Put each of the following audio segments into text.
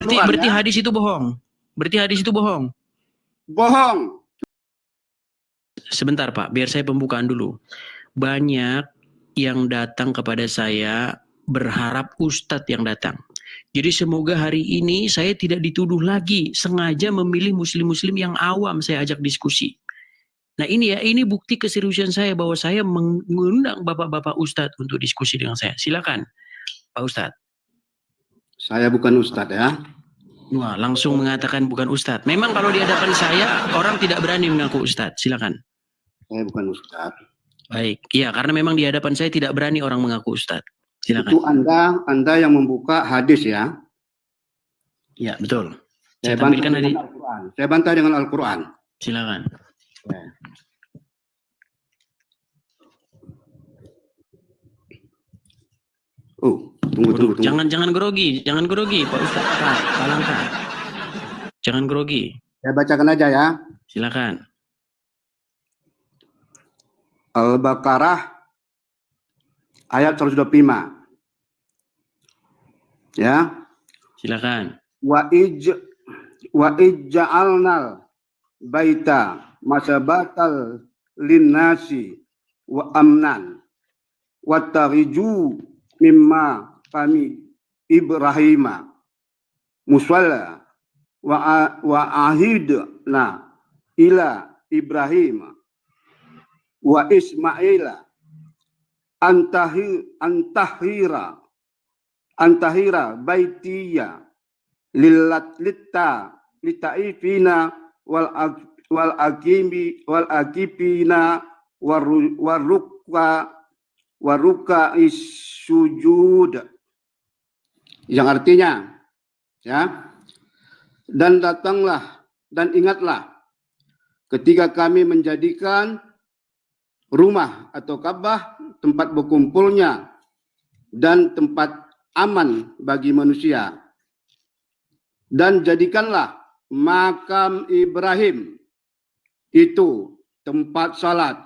Berarti hadis itu bohong. Berarti hadis itu bohong. Bohong. Sebentar Pak, biar saya pembukaan dulu. Banyak yang datang kepada saya berharap ustadz yang datang. Jadi semoga hari ini saya tidak dituduh lagi sengaja memilih muslim-muslim yang awam saya ajak diskusi. Nah ini ya, ini bukti keseriusan saya bahwa saya mengundang bapak-bapak ustadz untuk diskusi dengan saya. Silakan Pak Ustadz. Saya bukan ustadz ya. Wah, langsung mengatakan bukan ustadz. Memang kalau di hadapan saya orang tidak berani mengaku ustadz. Silakan. Saya bukan ustadz. Baik, iya karena memang di hadapan saya tidak berani orang mengaku ustadz. Silakan. Itu Anda yang membuka hadis ya. Ya betul. Saya tampilkan hadis. Saya bantah dengan Al-Quran. Silakan. Oh, tunggu. Jangan grogi, Pak Ustadz. Palangka. Jangan grogi. Saya bacakan aja ya. Silakan. Al-Baqarah ayat 125. Ya. Silakan. Wa ij'alnal baita masabatal linnasi wa amnan wattariju mimma kami Ibrahima musalla wa ahidna ila Ibrahima wa Ismaila antahira baitiya litaifina wal akipina waruka sujud, yang artinya ya, dan datanglah dan ingatlah ketika kami menjadikan rumah atau Ka'bah tempat berkumpulnya dan tempat aman bagi manusia, dan jadikanlah makam Ibrahim itu tempat salat,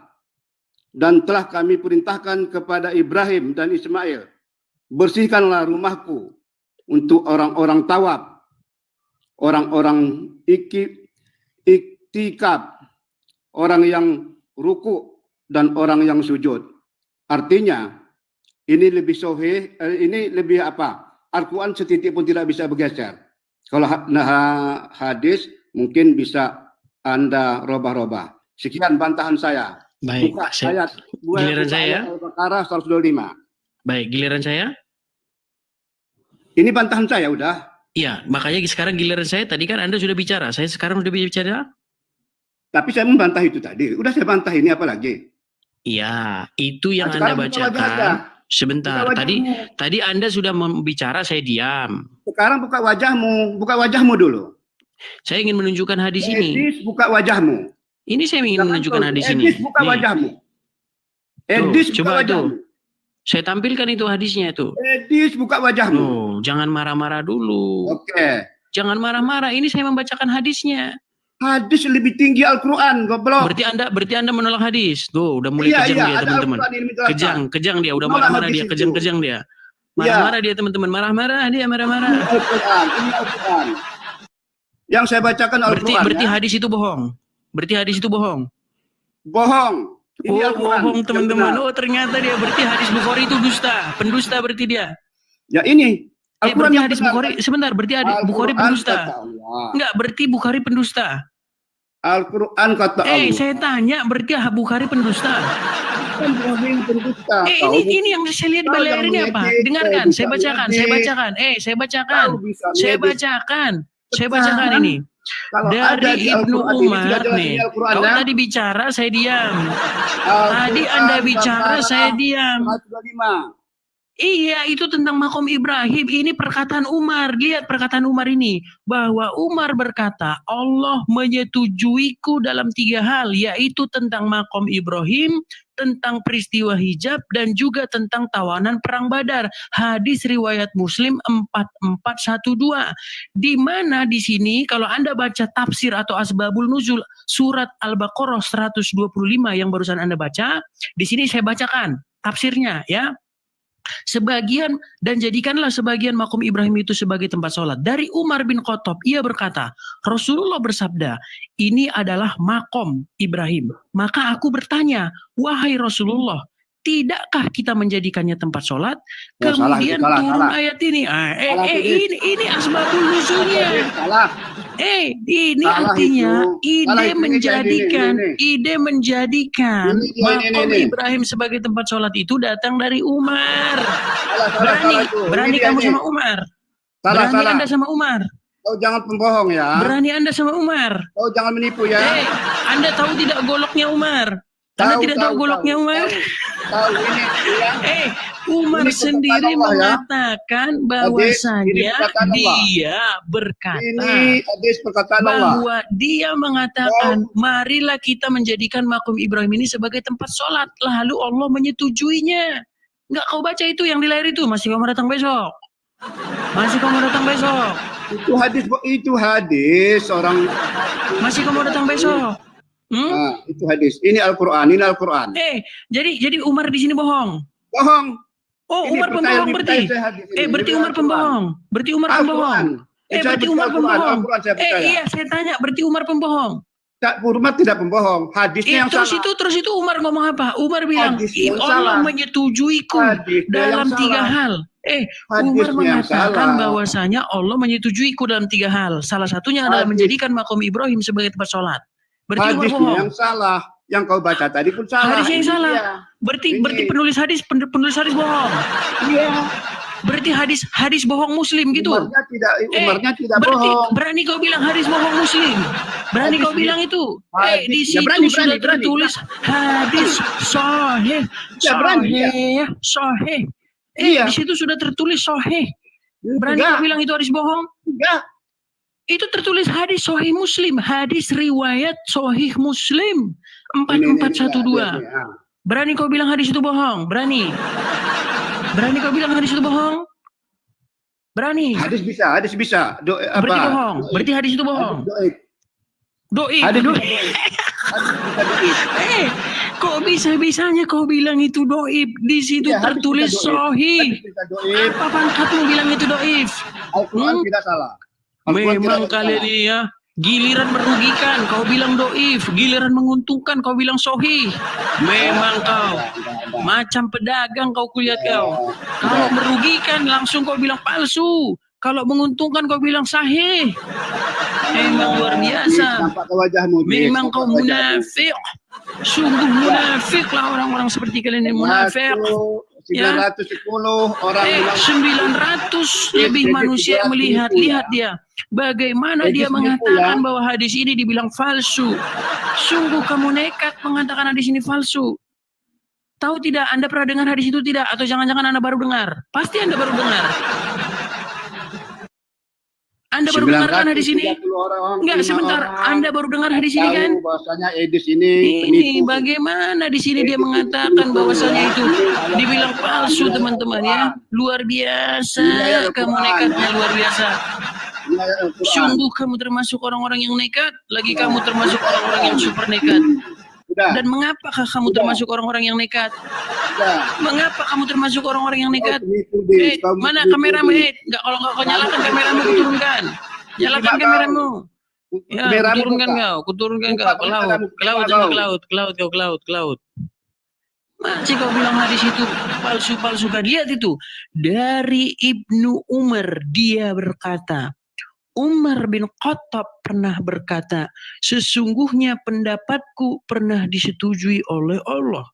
dan telah kami perintahkan kepada Ibrahim dan Ismail, bersihkanlah rumahku untuk orang-orang tawaf, orang-orang iktikaf, orang yang ruku dan orang yang sujud. Artinya ini lebih sahih, ini lebih apa? Al-Quran setitik pun tidak bisa bergeser. Kalau hadis mungkin bisa Anda robah-robah. Sekian bantahan saya. Baik, giliran saya. Al-Baqarah 125. Baik, giliran saya. Ini bantahan saya udah. Iya, makanya sekarang giliran saya. Tadi kan Anda sudah bicara. Saya sekarang sudah bicara. Tapi saya membantah itu tadi. Udah saya bantah, ini apa lagi? Iya, itu yang Anda bacakan. Sebentar, tadi Anda sudah membicara, saya diam. Sekarang buka wajahmu dulu. Saya ingin menunjukkan hadis ini. Edis, buka wajahmu. Ini saya ingin menunjukkan hadis ini. Edis, buka wajahmu. Edis, buka wajahmu. Saya tampilkan itu hadisnya itu. Edis, buka wajahmu. Oh, jangan marah-marah dulu. Oke. Jangan marah-marah. Ini saya membacakan hadisnya. Hadis lebih tinggi Al-Quran, goblok. Berarti Anda menolak hadis. Tuh, udah mulai kejang dia, teman-teman. Kejang dia, udah marah-marah dia, kejang dia. Marah-marah dia, teman-teman. Marah-marah. Al-Quran, ini Al-Quran. Yang saya bacakan Al-Quran. Berarti hadis itu bohong. Bohong. Ini bohong, teman-teman. Oh, ternyata dia berarti hadis Bukhari itu dusta. Pendusta berarti dia. Ya ini. Berarti hadis Bukhari, sebentar, berarti hadis Bukhari pendusta. Enggak, berarti Bukhari pendusta. Al-Quran kata Allah. Saya tanya, berarti Bukhari pendusta. Ini yang saya lihat di layar ini apa? Dengarkan, saya bacakan. Saya bacakan ini. Dari Ibnu Umar nih. Kalau tadi bicara, saya diam. Tadi Anda bicara, saya diam. Iya, itu tentang makom Ibrahim. Ini perkataan Umar. Lihat perkataan Umar ini. Bahwa Umar berkata, Allah menyetujuiku dalam 3 hal. Yaitu tentang makom Ibrahim, tentang peristiwa hijab, dan juga tentang tawanan perang Badar. Hadis riwayat Muslim 4412. Di mana di sini, kalau Anda baca tafsir atau asbabul nuzul, surat Al-Baqarah 125 yang barusan Anda baca, di sini saya bacakan tafsirnya ya. Dan jadikanlah sebagian makom Ibrahim itu sebagai tempat sholat. Dari Umar bin Khattab, ia berkata, Rasulullah bersabda, ini adalah makom Ibrahim. Maka aku bertanya, wahai Rasulullah, tidakkah kita menjadikannya tempat sholat? Kemudian turun ayat ini. Ini asbabun nuzulnya. Ini artinya ide menjadikan makom Ibrahim sebagai tempat sholat itu datang dari Umar. Berani kamu sama Umar. Berani Anda sama Umar. Kau jangan pembohong ya. Berani Anda sama Umar. Kau jangan menipu ya. Anda tahu tidak goloknya Umar? Anda tidak tahu goloknya Umar? Tahu ini. Umar sendiri mengatakan bahwasanya dia berkata bahwa dia mengatakan marilah kita menjadikan makom Ibrahim ini sebagai tempat sholat, lalu Allah menyetujuinya. Enggak kau baca itu yang di layar itu, masih kamu datang besok. Itu hadis orang. Masih kamu datang besok. Itu hadis. Ini Al-Quran. Jadi Umar di sini bohong. Oh, ini Umar pembohong berarti. Berarti Umar pembohong. Berarti Umar pembohong. Iya, saya tanya, berarti Umar pembohong. Umar tidak pembohong. Hadisnya yang salah. Terus itu Umar ngomong apa? Umar bilang, Allah menyetujuiku dalam 3 hal. Umar mengatakan bahwasanya Allah menyetujuiku dalam 3 hal. Salah satunya adalah menjadikan makom Ibrahim sebagai tempat sholat. Berarti Umar bohong. Yang salah. Yang kau baca tadi pun salah. Hadis yang salah. Berarti penulis hadis bohong. Iya. Berarti hadis bohong Muslim gitu. Umarnya tidak bohong. Berani kau bilang hadis bohong Muslim. Berani kau bilang itu. Di situ sudah tertulis hadis sahih. Sahih. Di situ sudah tertulis sahih. Berani kau bilang itu hadis bohong? Enggak. Itu tertulis hadis sahih Muslim, hadis riwayat sahih Muslim 4412. Berani kau bilang hadis itu bohong? Berani kau bilang hadis itu bohong? Berani? Hadis bisa. Berarti bohong. Berarti hadis itu bohong. Doib. Kok bisa-bisanya kau bilang itu doib? Di situ tertulis sahih. Apa pangkatmu bilang itu doib? Al-Quran tidak salah. Memang kalian ini ya, giliran merugikan kau bilang doif, giliran menguntungkan kau bilang sahih. Memang kau macam pedagang kau kulihat kau. Kalau merugikan langsung kau bilang palsu, kalau menguntungkan kau bilang sahih. Memang luar biasa. Memang kau munafik. Sungguh munafik lah orang-orang seperti kalian yang munafik. 910 orang 900 lebih manusia melihat. Lihat dia bagaimana dia mengatakan bahwa hadis ini dibilang palsu. Sungguh kamu nekat mengatakan hadis ini palsu. Tahu tidak, Anda pernah dengar hadis itu tidak? Atau jangan-jangan Anda baru dengar? Pasti Anda baru dengar. Anda baru dengar kan hadis ini? Enggak, sebentar. Anda baru dengar hadis ini kan? Bahwasanya Edis ini bagaimana di sini dia mengatakan bahwasanya itu dibilang palsu, teman-teman ya. Luar biasa. Kamu nekatnya luar biasa. Sungguh kamu termasuk orang-orang yang nekat, lagi kamu termasuk orang-orang yang super nekat. Dan mengapakah kamu termasuk orang-orang yang nekat? Mengapa kamu termasuk orang-orang yang nekat? Mana kameramu? Enggak, kalau kau nyalakan kameramu, kuturunkan. Nyalakan kameramu. Ya, kuturunkan kau. Ke laut. Masih kau bilang hadis itu palsu-palsu kan? Lihat itu. Dari Ibnu Umar, dia berkata, Umar bin Khattab pernah berkata, sesungguhnya pendapatku pernah disetujui oleh Allah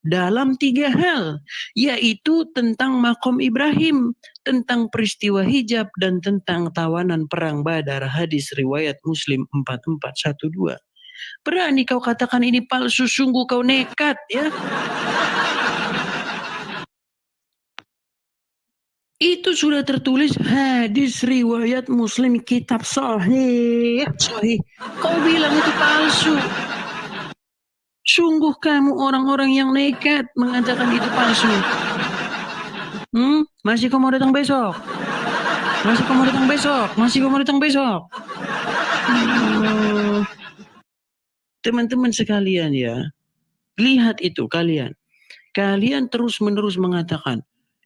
dalam 3 hal, yaitu tentang makom Ibrahim, tentang peristiwa hijab, dan tentang tawanan perang Badar. Hadis riwayat Muslim 4412. Berani kau katakan ini palsu, sungguh kau nekat ya. Itu sudah tertulis hadis riwayat Muslim kitab sahih. Kau bilang itu palsu. Sungguh kamu orang-orang yang nekat mengatakan itu palsu. Masih kamu datang besok? Teman-teman sekalian ya, lihat itu kalian terus-menerus mengatakan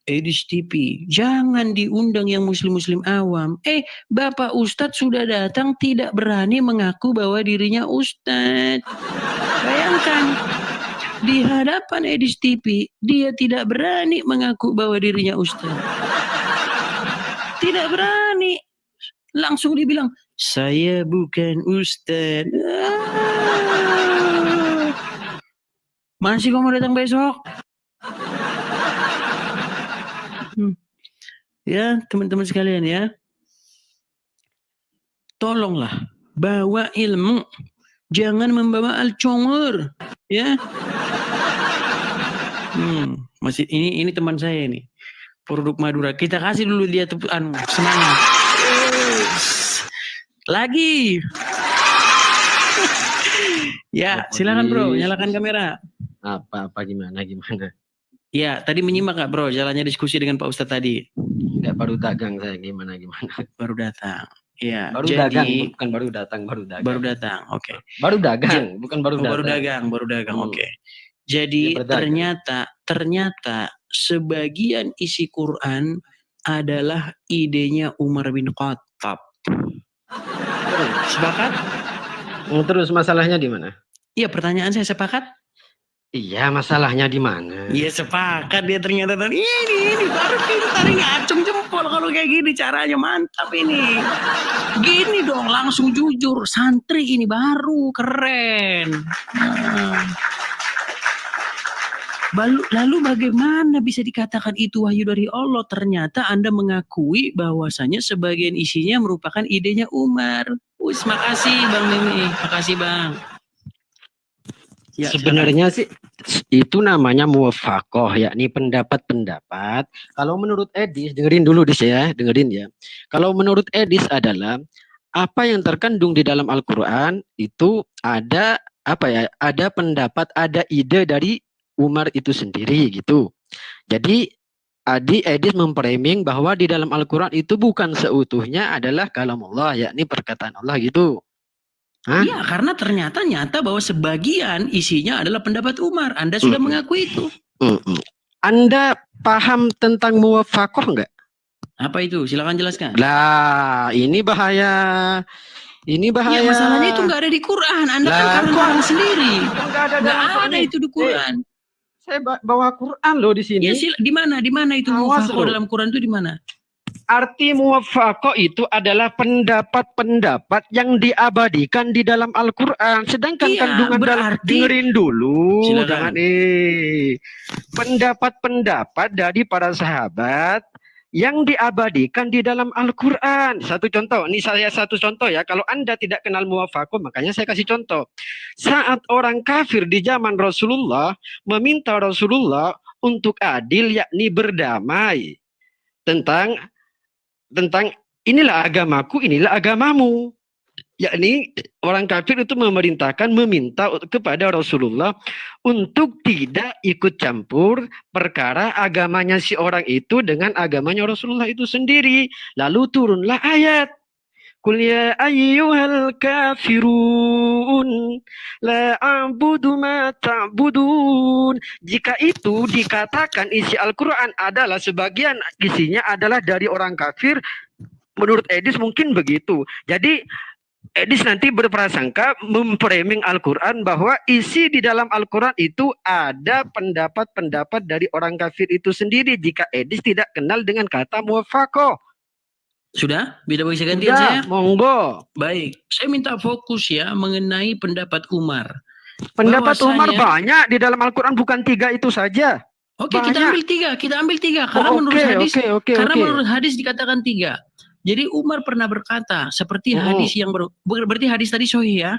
Edis TV, jangan diundang yang muslim-muslim awam. Bapak Ustadz sudah datang tidak berani mengaku bahwa dirinya Ustadz. Bayangkan, di hadapan Edis TV, dia tidak berani mengaku bahwa dirinya Ustadz. Tidak berani. Langsung dibilang, saya bukan Ustadz. Masih kamu datang besok? Ya, teman-teman sekalian ya. Tolonglah bawa ilmu. Jangan membawa al-congor, ya. Masih ini teman saya nih. Produk Madura. Kita kasih dulu dia semangat. Lagi. Ya, silakan bro, nyalakan kamera. Apa gimana? Ya, tadi menyimak nggak bro jalannya diskusi dengan Pak Ustadz tadi? Enggak, baru dagang saya gimana. Baru datang. Ya, baru jadi, dagang, bukan baru datang, baru dagang. Baru datang, oke. Okay. Baru dagang, bukan baru datang. Baru dagang, oke. Okay. Jadi ternyata sebagian isi Quran adalah idenya Umar bin Khattab. Sepakat? Terus masalahnya di mana? Iya, pertanyaan saya sepakat? Iya, masalahnya di mana? Iya, sepakat dia ternyata tadi. Ini baru pintar ini, acung jempol kalau kayak gini caranya mantap ini. Gini dong, langsung jujur, santri ini baru keren. Lalu bagaimana bisa dikatakan itu wahyu dari Allah? Ternyata Anda mengakui bahwasanya sebagian isinya merupakan idenya Umar. Makasih Bang Mimi, makasih Bang. Ya, sebenarnya sih itu namanya muwafaqah, yakni pendapat-pendapat. Kalau menurut Edis, dengerin dulu dengerin ya. Kalau menurut Edis adalah apa yang terkandung di dalam Al-Qur'an itu ada ada pendapat, ada ide dari Umar itu sendiri gitu. Jadi Edis memframing bahwa di dalam Al-Qur'an itu bukan seutuhnya adalah kalamullah, yakni perkataan Allah gitu. Iya, karena ternyata nyata bahwa sebagian isinya adalah pendapat Umar. Anda sudah mengakui itu. Anda paham tentang muwafaqah enggak? Apa itu? Silakan jelaskan. Lah, ini bahaya. Ini bahaya. Ya, masalahnya itu enggak ada di Quran. Anda kan karang sendiri. Enggak ada itu di Quran. Saya bawa Quran loh di sini. Ya, di mana? Di mana itu muwafaqah dalam Quran itu di mana? Arti muwafaqah itu adalah pendapat-pendapat yang diabadikan di dalam Al-Quran. Sedangkan kandungan dalam, dengerin dulu. Silakan. Jangan pendapat-pendapat dari para sahabat yang diabadikan di dalam Al-Quran. Satu contoh, ini saya satu contoh ya. Kalau Anda tidak kenal muwafaqah, makanya saya kasih contoh. Saat orang kafir di zaman Rasulullah meminta Rasulullah untuk adil, yakni berdamai tentang inilah agamaku, inilah agamamu. Yakni orang kafir itu meminta kepada Rasulullah untuk tidak ikut campur perkara agamanya si orang itu dengan agamanya Rasulullah itu sendiri. Lalu turunlah ayat. Qul ya ayyuhal kafirun la a'budu ma ta'budun. Jika itu dikatakan isi Al-Quran adalah sebagian isinya adalah dari orang kafir, menurut Edis mungkin begitu. Jadi Edis nanti berprasangka memframing Al-Quran bahwa isi di dalam Al-Quran itu ada pendapat-pendapat dari orang kafir itu sendiri jika Edis tidak kenal dengan kata muwafaqah. Sudah? Bisa gantian saya? Monggo. Baik, saya minta fokus ya mengenai pendapat Umar. Pendapat Umar banyak di dalam Al-Quran, bukan 3 itu saja. Oke, kita ambil tiga. Karena menurut hadis dikatakan 3. Jadi Umar pernah berkata seperti hadis yang berarti hadis tadi sahih ya?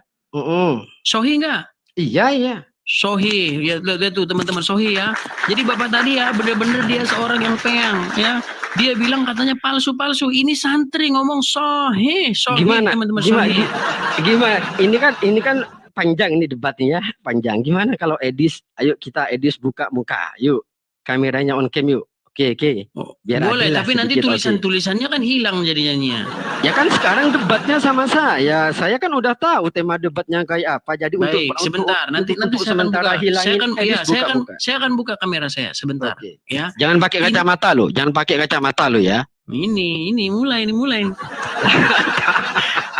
Sahih enggak? Iya. Sahih, ya lihat tuh teman-teman, sahih ya. Jadi bapak tadi ya benar-benar dia seorang yang peang ya. Dia bilang katanya palsu-palsu. Ini santri ngomong sahih. Gimana teman-teman? Gimana? Ini kan panjang ini debatnya ya, panjang. Gimana kalau Edis? Ayo kita Edis buka muka. Yuk, kameranya on cam yuk. Oke. Biar boleh, tapi nanti sedikit, tulisan-tulisannya kan hilang jadinya. Ya kan sekarang debatnya sama saya. Saya kan udah tahu tema debatnya kayak apa. Jadi baik, sebentar. Nanti saya akan buka. Saya akan buka kamera saya sebentar. Ya. Jangan pakai kacamata lo. Jangan pakai kacamata lo ya. Ini mulai.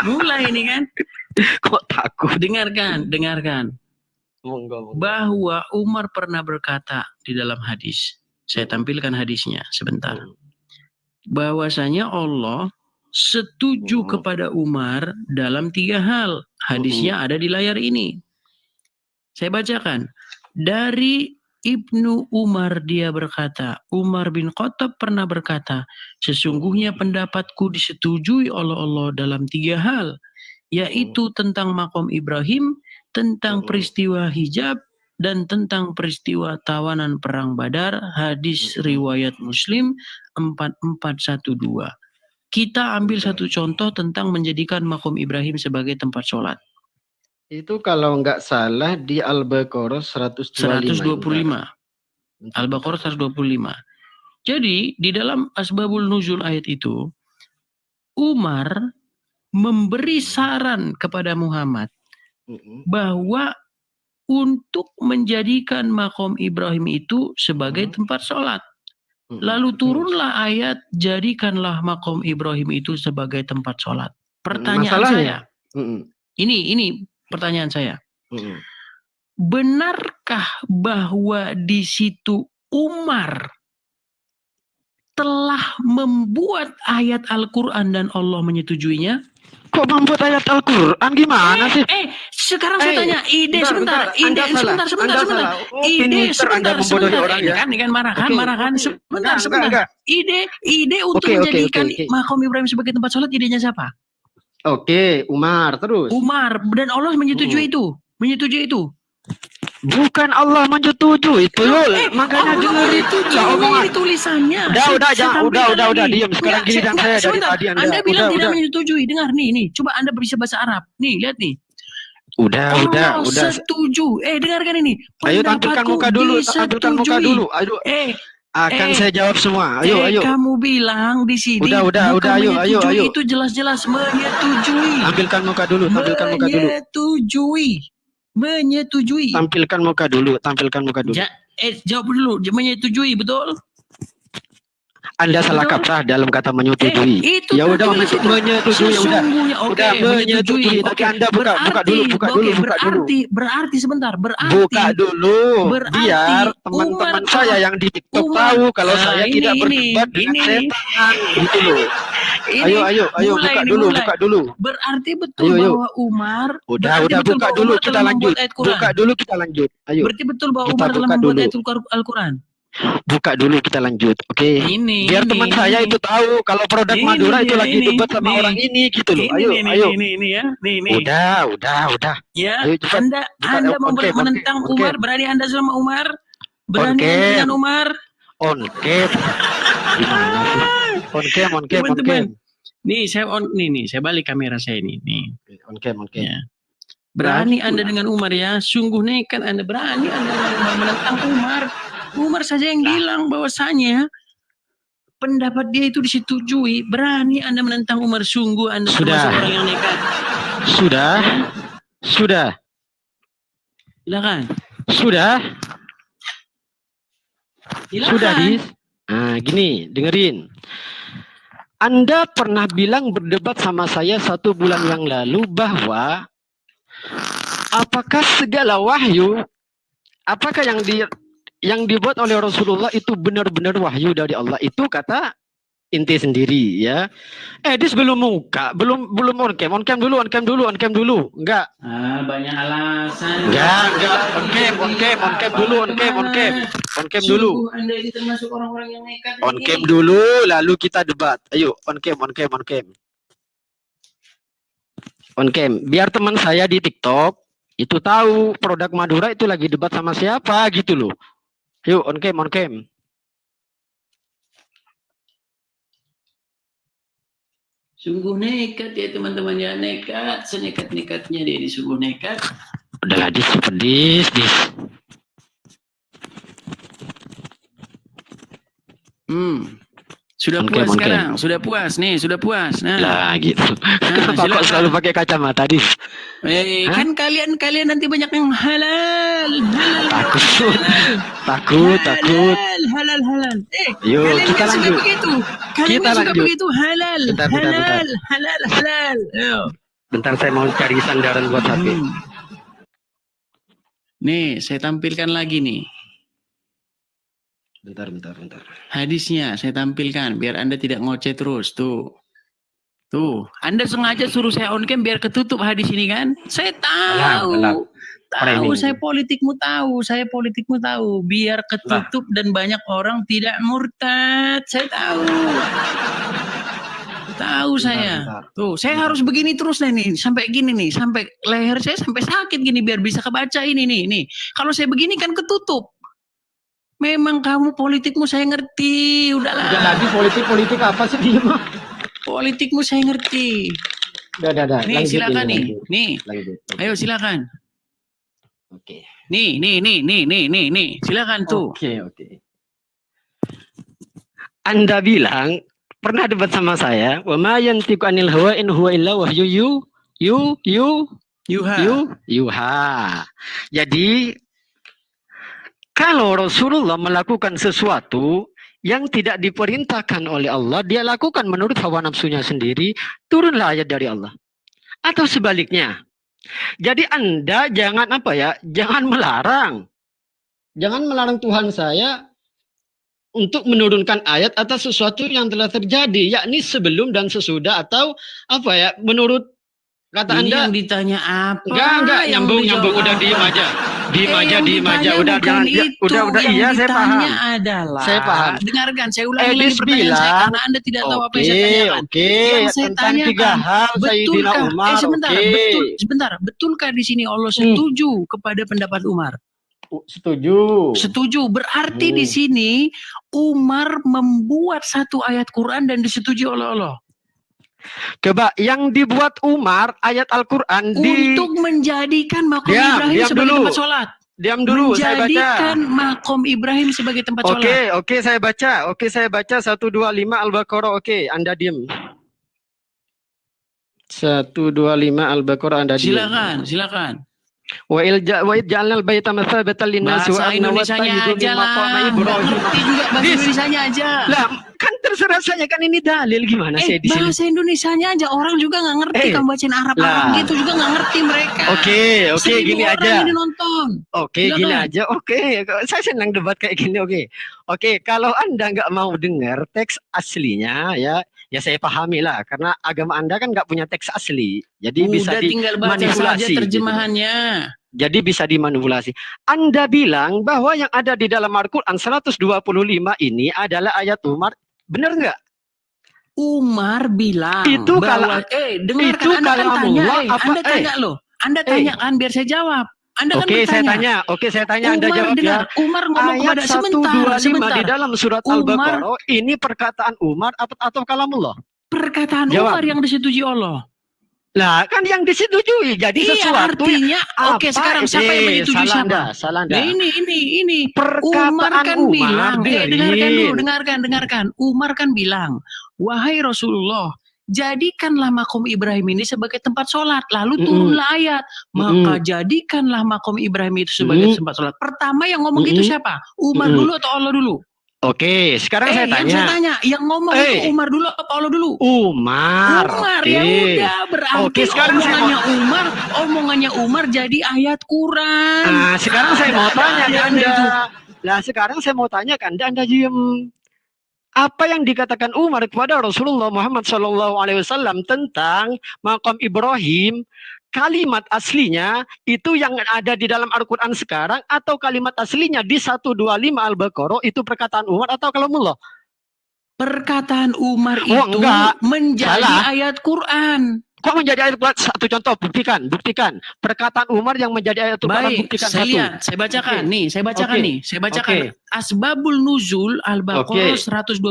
Mulai ini kan. Kok takut? Dengarkan. Monggo. Bahwa Umar pernah berkata di dalam hadis. Saya tampilkan hadisnya sebentar. Bahwasanya Allah setuju kepada Umar dalam 3 hal. Hadisnya ada di layar ini. Saya bacakan. Dari Ibnu Umar dia berkata, Umar bin Khattab pernah berkata, sesungguhnya pendapatku disetujui oleh Allah dalam 3 hal. Yaitu tentang maqam Ibrahim, tentang peristiwa hijab, dan tentang peristiwa tawanan perang Badar. Hadis riwayat Muslim 4412. Kita ambil satu contoh tentang menjadikan maqam Ibrahim sebagai tempat sholat. Itu kalau nggak salah di Al-Baqarah 125. Al-Baqarah 125. Jadi di dalam Asbabul Nuzul ayat itu, Umar memberi saran kepada Muhammad bahwa untuk menjadikan maqam Ibrahim itu sebagai tempat sholat. Lalu turunlah ayat, jadikanlah maqam Ibrahim itu sebagai tempat sholat. Pertanyaan saya, ini pertanyaan saya. Benarkah bahwa di situ Umar telah membuat ayat Al-Quran dan Allah menyetujuinya? Kok membuat ayat Al-Quran gimana sih? Sekarang saya tanya, ide sebentar. Ide sebentar. Ini kan marah kan? Sebentar. Ide untuk menjadikan maqam Ibrahim sebagai tempat sholat, idenya siapa? Oke, Umar terus. Umar, dan Allah menyetujui itu. Bukan Allah menyetujui itu, makanya dengar itu omongan tulisannya. Udah, diam sekarang giliran saya dari tadi Anda. Anda bilang tidak menyetujui. Dengar nih, coba Anda bisa bahasa Arab. Nih, lihat nih. Udah. Setuju. Dengarkan ini. Ayo tampilkan muka dulu. Ayo. Akan saya jawab semua. Ayo. Kamu bilang di sini. Udah, ayo. Itu jelas-jelas menyetujui. Tampilkan muka dulu. Menyetujui. Tampilkan muka dulu. Jawab dulu. Menyetujui, betul? Anda salah kaprah dalam kata menyetujui. Ya udah, menyetujui. Udah menyetujui. Tapi Anda buka dulu. Berarti sebentar. Buka dulu. Biar teman-teman saya yang di TikTok tahu kalau saya tidak berdebat dengan setan. Gitu loh. Ayo buka dulu. Berarti betul bahwa Umar. Udah buka dulu kita lanjut. Ayo. Berarti betul bahwa Umar telah membuat ayat Al-Quran. Buka dulu kita lanjut, oke? Biar teman saya itu tahu kalau produk Madura itu lagi debat sama orang ini gitu loh. Ayo. Udah. Ya, ayo, Anda mau menentang Umar, berani Anda sama Umar? Berani dengan Umar? On cam. Nih, saya balik kamera saya ini. Nih. On cam. Ya. Berani Anda dengan Umar ya, sungguh nekat Anda berani Anda dengan Umar menentang Umar. Umar saja yang bilang bahwasanya pendapat dia itu disetujui. Berani Anda menentang Umar, sungguh Anda termasuk orang yang nekat. Sudah. Silakan. Sudah, Dis. Nah, gini, dengerin. Anda pernah bilang berdebat sama saya 1 bulan yang lalu bahwa apakah segala wahyu, apakah yang dibuat oleh Rasulullah itu benar-benar wahyu dari Allah? Itu kata inti sendiri ya. Dis belum muka, belum on cam dulu. Enggak. Banyak alasan. Enggak. On cam dulu. Anda ini termasuk orang-orang yang nekat. On cam dulu, lalu kita debat. Ayo, on cam. On cam. Biar teman saya di TikTok itu tahu produk Madura itu lagi debat sama siapa gitu loh. Yuk, on cam. Sungguh nekat ya teman-teman ya, nekat. Senekat-nekatnya dia sungguh nekat. Udahlah, Dis. Sudah puas sekarang, sudah puas nih, sudah puas. Nah gitu. Kenapa kok selalu pakai kacamata di? Kan kalian nanti banyak yang halal. Takut. Halal. Yuk, kalian kita suka lanjut. begitu. Kalian Kita suka lanjut. begitu halal. Halal. Ayo. Bentar saya mau cari sandaran buat HP. Nih, saya tampilkan lagi nih. Bentar. Hadisnya saya tampilkan biar Anda tidak ngoceh terus. Tuh, Anda sengaja suruh saya on cam biar ketutup hadis ini kan? Saya tahu. Tahu, saya politikmu tahu. Biar ketutup dan banyak orang tidak murtad. Saya tahu. Saya. Tuh, saya harus begini terus nih, sampai gini nih, sampai leher saya sampai sakit gini biar bisa kebaca ini nih. Kalau saya begini kan ketutup. Memang kamu politikmu saya ngerti, udahlah. Udah lagi politik apa sih dia mah? Politikmu saya ngerti. Udah. Nih, Lanjut, silakan nih. lanjut. Nih. Lanjut. Ayo silakan. Oke. Nih. Silakan tuh. Oke. Anda bilang pernah debat sama saya, "Wa ma yantiqu anil hawa in huwa illa wahyu yuha." Jadi kalau Rasulullah melakukan sesuatu yang tidak diperintahkan oleh Allah, dia lakukan menurut hawa nafsunya sendiri, turunlah ayat dari Allah. Atau sebaliknya. Jadi Anda jangan jangan melarang Tuhan saya untuk menurunkan ayat atas sesuatu yang telah terjadi, yakni sebelum dan sesudah, atau menurut kata ini Anda. yang ditanya apa? Enggak, nyambung, udah diem aja. Diem aja, udah jangan, udah, iya saya paham. Adalah, saya paham. Dengarkan, saya ulangi lagi pertanyaan saya karena Anda tidak tahu apa yang saya tanyakan. Yang saya tanyakan, tiga hal Sayyidina Umar. Sebentar, betulkah di sini Allah setuju kepada pendapat Umar? Setuju. Berarti di sini Umar membuat satu ayat Quran dan disetujui oleh Allah. Coba yang dibuat Umar ayat Al-Quran untuk menjadikan makom Ibrahim sebagai tempat sholat. Diam dulu, saya baca. Menjadikan makom Ibrahim sebagai tempat sholat. Oke, saya baca 125 Al-Baqarah. Oke, Anda diam. 125 Al-Baqarah, Anda diam. Silakan. Wa ja'alnal baita matsabatan lin-nas wa amna wa tayyibun min maqami Ibrahim. Bahasa Indonesianya aja. Lah, kan terserah saya, kan ini dalil gimana saya di sini. Bahasa Indonesianya aja, orang juga nggak ngerti. Kamu bacain Arab gitu juga nggak ngerti mereka. Oke, gini aja. Ini nonton. Gini aja. Saya senang debat kayak gini. Oke, kalau Anda nggak mau dengar teks aslinya ya saya pahami lah, karena agama Anda kan nggak punya teks asli, jadi bisa dimanipulasi terjemahannya. Jadi bisa dimanipulasi. Anda bilang bahwa yang ada di dalam Al-Quran 125 ini adalah ayat Umar, benar nggak? Umar bilang itu bahwa dengarkan, Anda tanya loh. Anda tanya kan biar saya jawab. Anda kan bertanya. Saya tanya. Anda jawab ya. Umar ngomong ayat kepada sebentar. Di dalam surat Al-Baqarah ini perkataan Umar atau kalamullah? Perkataan Umar yang disetujui Allah. Lah, kan yang disetujui. Jadi sesuatu artinya sekarang siapa yang menyetujui siapa? Salah Anda. Nah, ini perkataan Umar kan bilang, dengarkan. Umar kan bilang, wahai Rasulullah, jadikanlah makom Ibrahim ini sebagai tempat sholat. Lalu turunlah ayat. Maka jadikanlah makom Ibrahim itu sebagai tempat sholat. Pertama yang ngomong itu siapa? Umar dulu atau Allah dulu? Oke, sekarang saya tanya. Yang ngomong itu Umar dulu atau Allah dulu? Umar. Ya udah, berarti omongannya Umar jadi ayat Quran. Nah, sekarang saya mau tanya ke Anda. Sekarang saya mau tanya ke Anda diem. Apa yang dikatakan Umar kepada Rasulullah Muhammad SAW tentang makam Ibrahim, kalimat aslinya itu yang ada di dalam Al-Quran sekarang, atau kalimat aslinya di 125 Al-Baqarah itu perkataan Umar atau kalamullah? Perkataan Umar itu menjadi ayat Quran. Kok menjadi ayat Quran? Satu contoh, buktikan. Perkataan Umar yang menjadi ayat Quran, buktikan satu. Saya bacakan nih. Saya bacakan. Asbabul Nuzul Al-Baqarah 125.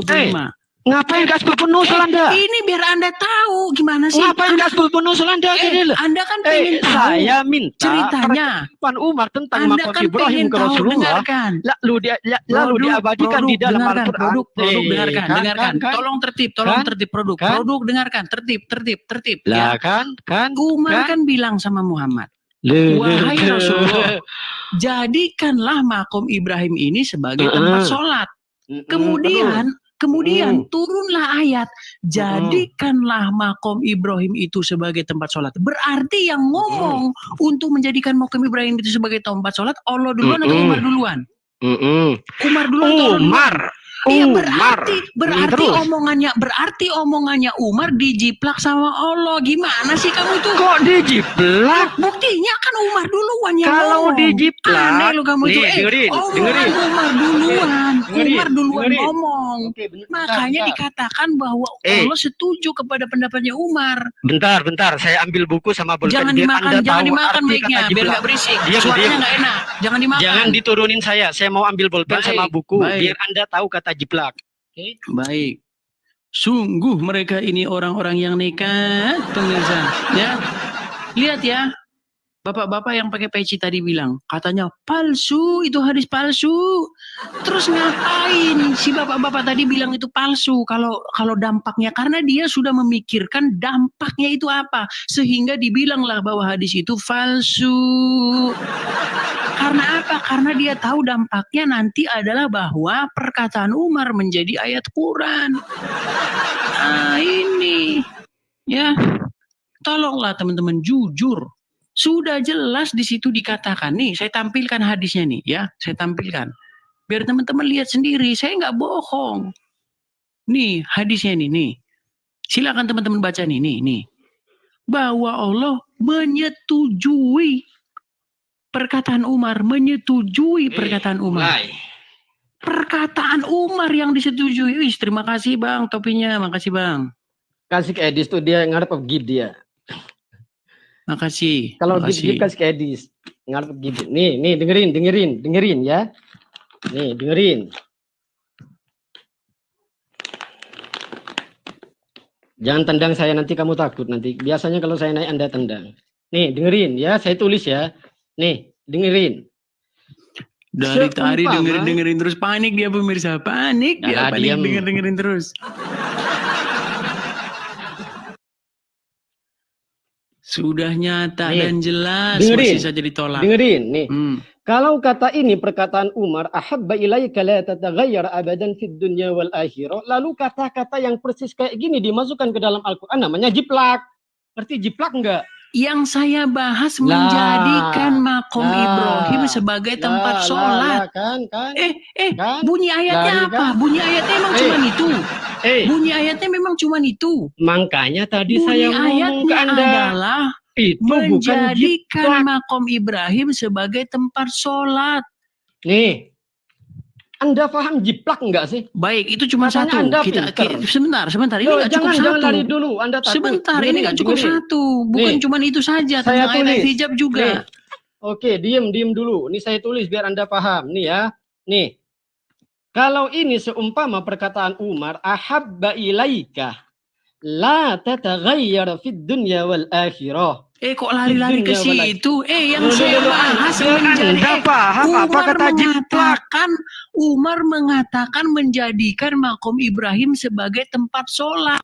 Ngapain gaspol penusul Anda? Ini biar Anda tahu gimana sih. Ngapain gaspol penusul Anda? Anda kan pengen tahu saya minta ceritanya. perkataan Umar tentang Anda makom kan Ibrahim pengen ke tahu, Rasulullah. dengarkan. Lalu diabadikan di dalam Al-Quran. Produk dengarkan, dengarkan. Tolong tertib, produk. Kan? Produk dengarkan, tertib. Lah Ya. kan? Umar kan bilang sama Muhammad, wahai Rasulullah, jadikanlah makom Ibrahim ini sebagai tempat sholat. Kemudian turunlah ayat, jadikanlah makom Ibrahim itu sebagai tempat sholat. Berarti yang ngomong untuk menjadikan makom Ibrahim itu sebagai tempat sholat, Allah duluan atau Umar duluan? Umar duluan atau Allah duluan? Iya, berarti omongannya Umar dijiplak sama Allah. Gimana sih kamu itu? Kok dijiplak? Buktinya kan Umar duluan yang Kalau ngomong. dijiplak, Aneh lu kamu itu. dengerin. Umar duluan ngomong. Bentar. Makanya dikatakan bahwa Allah setuju kepada pendapatnya Umar. Bentar, saya ambil buku sama bolpen. Jangan dimakan mic-nya biar nggak berisik. Suaranya nggak enak. Jangan dimakan. Jangan diturunin saya mau ambil bolpen sama buku baik. biar Anda tahu kata jiplak. Baik. Sungguh mereka ini orang-orang yang nekat, pemirsa. Ya. Lihat ya. Bapak-bapak yang pakai peci tadi bilang, katanya palsu, itu hadis palsu. Terus ngapain si bapak-bapak tadi bilang itu palsu kalau dampaknya, karena dia sudah memikirkan dampaknya itu apa, sehingga dibilanglah bahwa hadis itu palsu. Karena apa? Karena dia tahu dampaknya nanti adalah bahwa perkataan Umar menjadi ayat Quran. Nah, ini ya. Tolonglah teman-teman jujur. Sudah jelas di situ dikatakan nih, saya tampilkan hadisnya nih ya, saya tampilkan. Biar teman-teman lihat sendiri, saya nggak bohong. Nih hadisnya nih. Silakan teman-teman baca nih. Bahwa Allah menyetujui perkataan Umar, perkataan Umar. Perkataan Umar yang disetujui. Wih, terima kasih Bang topinya, makasih Bang. Kasih ke Edis tuh dia ngarep gib dia. Makasih. Kalau gib kasih ke Edis ngarep gib. Nih dengerin ya. Nih dengerin. Jangan tendang saya nanti kamu takut nanti. Biasanya kalau saya naik Anda tendang. Nih dengerin ya, saya tulis ya. Nih dengerin. Dari tadi dengerin terus, panik dia pemirsa, panik dia, dengerin terus. Sudah nyata nih, dan jelas masih saja ditolak. Dengerin nih. Kalau kata ini perkataan Umar, ahabba ilaika la tataghayyar abadan fid dunya wal akhirah. Lalu kata-kata yang persis kayak gini dimasukkan ke dalam Al-Qur'an namanya jiplak. Ngerti jiplak enggak? Yang saya bahas menjadikan makom Ibrahim sebagai tempat sholat. Kan? Bunyi ayatnya apa? Bunyi ayatnya memang cuma itu. Bunyi ayatnya memang cuma itu. Makanya tadi bunyi saya ngomong ke Anda adalah itu menjadikan makom Ibrahim sebagai tempat sholat. Nih, Anda paham jiplak enggak sih? Baik, itu cuma satu. Sebentar. Ini nggak cukup satu. Jangan lari dulu. Anda takut. Sebentar, ini nggak cukup satu. Bukan cuma itu saja. Tentang ayat hijab juga. Oke, diem dulu. Ini saya tulis biar Anda paham. Nih ya. Nih. Kalau ini seumpama perkataan Umar, ahabba ilaika la tataghayyar fid dunya wal akhirah. Kok lari-lari ke situ? Yang saya bahas menjadi apa kata jiplak? Umar mengatakan menjadikan makom Ibrahim sebagai tempat sholat.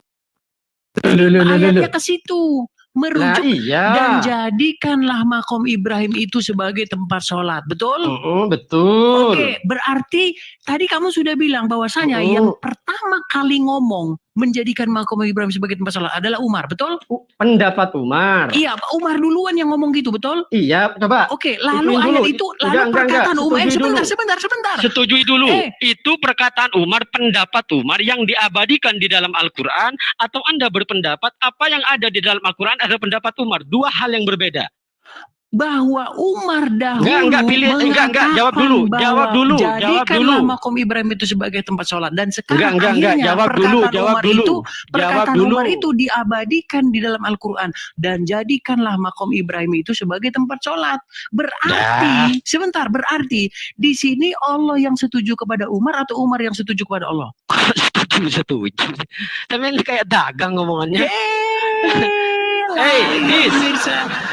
Ayatnya ke situ. Merujuk dan jadikanlah makom Ibrahim itu sebagai tempat sholat. Betul? Betul. Oke, berarti tadi kamu sudah bilang bahwasanya yang pertama kali ngomong menjadikan makom Ibrahim sebagai tempat sholat adalah Umar, betul? Pendapat Umar. Iya, Umar duluan yang ngomong gitu, betul? Iya, coba. Oke, lalu ayat itu, perkataan Umar. Sebentar. Setujui dulu. Itu perkataan Umar, pendapat Umar yang diabadikan di dalam Al-Quran, atau Anda berpendapat apa yang ada di dalam Al-Quran adalah pendapat Umar? Dua hal yang berbeda. bahwa Umar dahulu enggak, jawab dulu. Jadikanlah makom Ibrahim itu sebagai tempat sholat, dan sekarang akhirnya perkataan Umar itu diabadikan di dalam Al-Quran, dan jadikanlah makom Ibrahim itu sebagai tempat sholat. Berarti berarti di sini Allah yang setuju kepada Umar atau Umar yang setuju kepada Allah? Setuju. Tapi ini kayak dagang ngomongannya.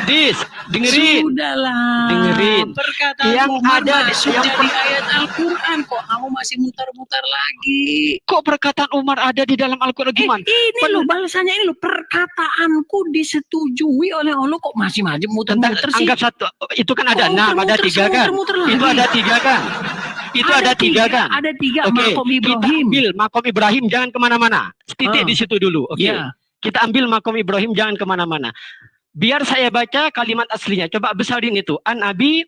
Dis, dengerin. Sudahlah. Dengerin. Perkataan yang Umar ada sudah di ayat Al-Quran, kok kamu masih mutar-mutar lagi? Kok perkataan Umar ada di dalam Al-Quran gimana? Ini loh balasannya, ini loh, perkataanku disetujui oleh Allah, kok masih muter-muter sih? Anggap satu, itu kan ada 6, ada 3 kan? Itu ada 3 kan? Itu ada 3 kan? Ada 3 Oke, makom kita Ibrahim. ambil makom Ibrahim, jangan kemana-mana. Titik di situ dulu. Oke. Ya. Kita ambil makom Ibrahim, jangan kemana-mana. Biar saya baca kalimat aslinya. Coba besarin itu. An-Abi.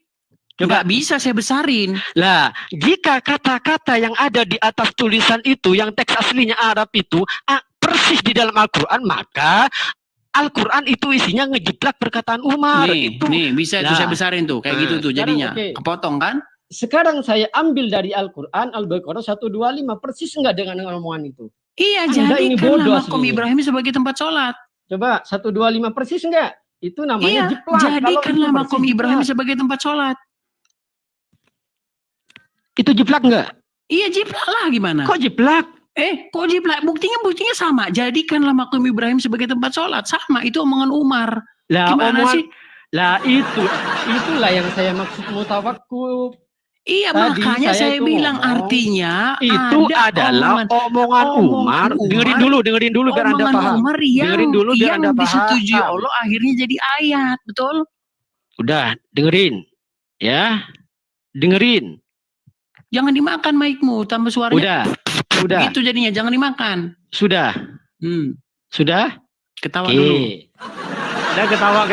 Coba. Nggak bisa saya besarin. Lah, jika kata-kata yang ada di atas tulisan itu, yang teks aslinya Arab itu, persis di dalam Al-Quran, maka Al-Quran itu isinya ngejiplak perkataan Umar. Nih, bisa itu saya besarin tuh. Kayak gitu tuh jadinya. Kepotong kan? Sekarang saya ambil dari Al-Quran, Al-Baqarah 125, persis enggak dengan omongan itu? Iya, jadi jadikanlah makom Ibrahim sebagai tempat sholat. Coba 125 persis enggak? Itu namanya jiplak. Jadikanlah makom Ibrahim sebagai tempat sholat. Itu jiplak enggak? Iya, jiplak lah, gimana? Kok jiplak? Kok jiplak? Buktinya sama. Jadikanlah makom Ibrahim sebagai tempat sholat. Sama, itu omongan Umar. Lah, gimana sih? Lah itulah yang saya maksud mutawakkuf. Iya, makanya saya bilang artinya itu adalah omongan Umar. Dengerin dulu biar Anda paham. Umar yang disetujui Allah akhirnya jadi ayat, betul? Udah, dengerin. Ya. Dengerin. Jangan dimakan mic-mu, tambah suaranya. Udah. Itu jadinya, jangan dimakan. Sudah. Sudah? Ketawa dulu. Udah ketawa.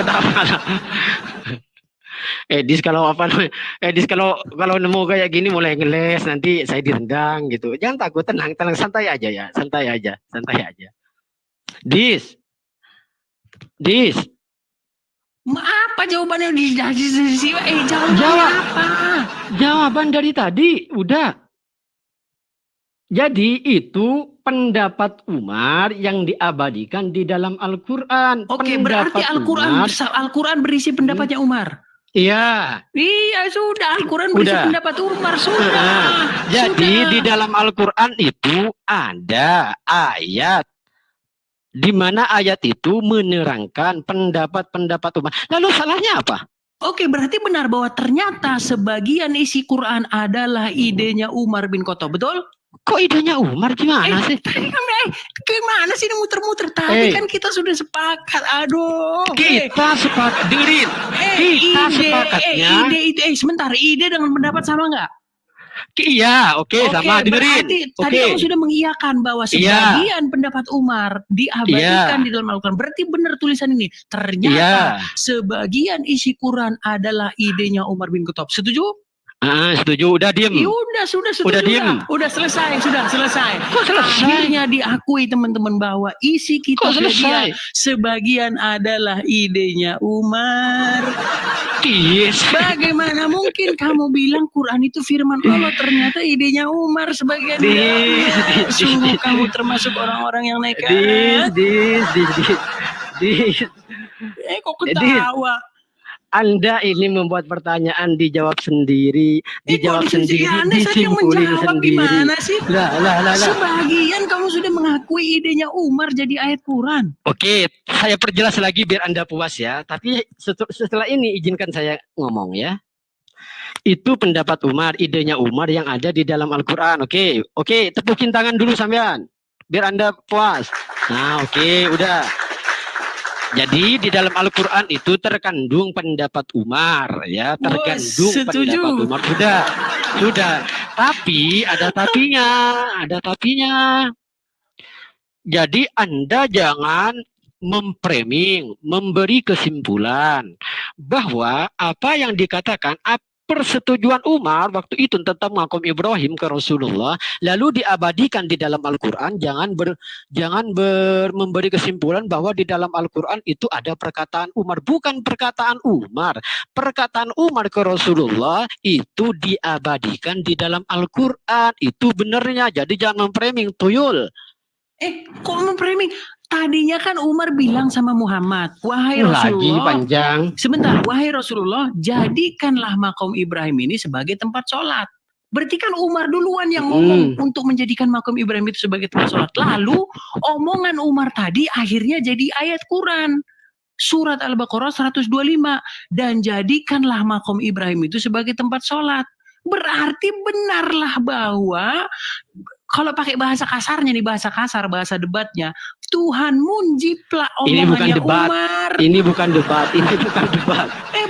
Edis kalau kalau nemu kayak gini mulai ngeles, nanti saya direndang gitu. Jangan takut, tenang, santai aja ya, santai aja. Dis. Apa jawabannya jawab apa? Jawaban dari tadi udah. Jadi itu pendapat Umar yang diabadikan di dalam Al-Quran. Oke, berarti Al-Quran berisi pendapatnya Umar. Iya. Iya, sudah. Al-Quran berisi pendapat Umar, sudah. Jadi di dalam Al-Quran itu ada ayat di mana ayat itu menerangkan pendapat-pendapat Umar. Lalu salahnya apa? Oke, berarti benar bahwa ternyata sebagian isi Quran adalah idenya Umar bin Khattab, betul? Kok idenya Umar gimana sih? Gimana sih ini muter-muter? Tadi kan kita sudah sepakat. Aduh. Kita sepakat. Dengerin. Kita sepakatnya. Sebentar. Ide dengan pendapat sama nggak? Iya, sama. Dengerin. Tadi kamu sudah mengiyakan bahwa sebagian pendapat Umar diabadikan di dalam Al-Quran. Berarti benar tulisan ini. Ternyata sebagian isi Quran adalah idenya Umar bin Khattab. Setuju? Setuju. Udah diem. Sudah setuju. Udah diem. Sudah selesai. Kok selesai? Akhirnya diakui teman-teman bahwa isi kitab dia sebagian adalah idenya Umar. Bagaimana mungkin kamu bilang Quran itu firman Allah, ternyata idenya Umar sebagian. Sungguh kamu termasuk orang-orang yang nekat. Kok ketawa? Anda ini membuat pertanyaan, dijawab sendiri, disimpulin sendiri. Gimana sih? Lah. Sebagian kamu sudah mengakui idenya Umar jadi ayat Quran. Oke, saya perjelas lagi biar Anda puas ya. Tapi setelah ini izinkan saya ngomong ya. Itu pendapat Umar, idenya Umar yang ada di dalam Al-Quran. Oke, tepukin tangan dulu sampean. Biar Anda puas. Nah, oke, udah. Jadi di dalam Al-Quran itu terkandung pendapat Umar ya, terkandung pendapat Umar. Sudah. Tapi ada tapinya. Jadi Anda jangan memberi kesimpulan bahwa apa yang dikatakan, persetujuan Umar waktu itu tentang makom Ibrahim ke Rasulullah, lalu diabadikan di dalam Al-Quran, memberi kesimpulan bahwa di dalam Al-Quran itu ada perkataan Umar, bukan perkataan Umar. Perkataan Umar ke Rasulullah itu diabadikan di dalam Al-Quran, itu benernya. Jadi jangan memframing, tuyul. Kok memframing? Tadinya kan Umar bilang sama Muhammad, wahai Rasulullah, lagi panjang. Sebentar, wahai Rasulullah, jadikanlah makom Ibrahim ini sebagai tempat sholat. Berarti kan Umar duluan yang ngomong untuk menjadikan makom Ibrahim itu sebagai tempat sholat. Lalu omongan Umar tadi akhirnya jadi ayat Quran. Surat Al-Baqarah 125. Dan jadikanlah makom Ibrahim itu sebagai tempat sholat. Berarti benarlah bahwa kalau pakai bahasa kasarnya nih, bahasa kasar, bahasa debatnya, Tuhan menjiplak omongannya Umar. Ini bukan debat.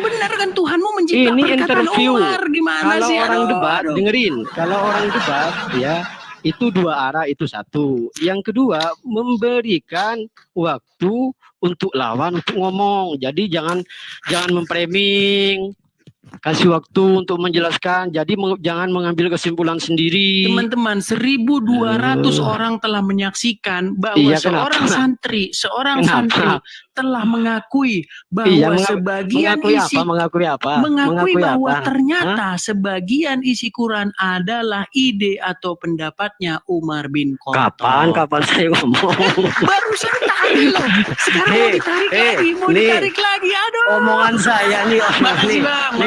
Benar kan Tuhanmu menjiplak perkataan Umar. Gimana kalau sih? Orang debat, dengerin. Kalau orang debat, ya itu dua arah, itu satu. Yang kedua, memberikan waktu untuk lawan untuk ngomong. Jadi jangan memframing. Kasih waktu untuk menjelaskan. Jadi jangan mengambil kesimpulan sendiri. Teman-teman, 1.200 orang telah menyaksikan bahwa seorang santri telah mengakui bahwa mengakui bahwa ternyata sebagian isi Quran adalah ide atau pendapatnya Umar bin Khattab. Kapan saya ngomong? Barusan tadi loh. Sekarang mau ditarik lagi. Aduh. Omongan saya nih. Makasih Bang.